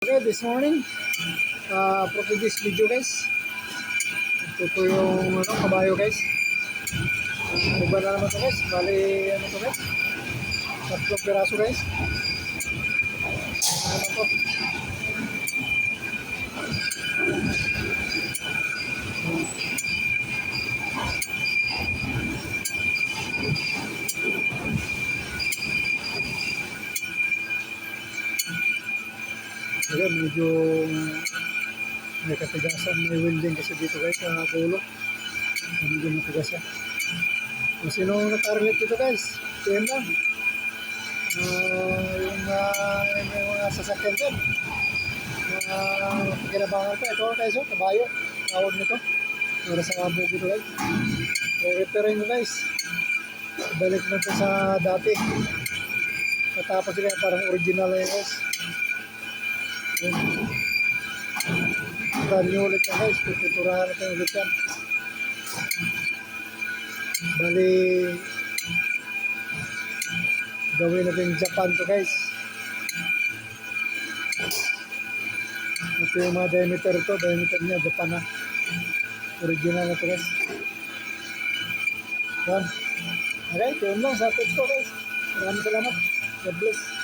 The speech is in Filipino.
Okay, this morning, for this video guys, ito po yung kabayo guys. Iba na naman to guys, bali ano to guys, tatlong piraso guys. Ano to? Ayan, medyo may katigasan, may winding kasi dito guys sa dulo. Medyo matigas yan. Kung sino nag-target dito guys, PM lang. Yung mga sasakyan dyan. Kinabangan ko, ito guys, kabayo. Tawag nito. Para sa kabo dito guys. Re-repairin nyo guys. Balik na ito sa dati. Matapos sila parang original na yun guys. Brand new ulit yan guys. Pipiturahan natin ulit yan. Bali, gawin natin Japan to guys. Ito yung mga diameter to. Diameter niya Japan na. Original na to guys. Yan. Okay, yun lang sa atin ko guys. Maraming salamat. God bless.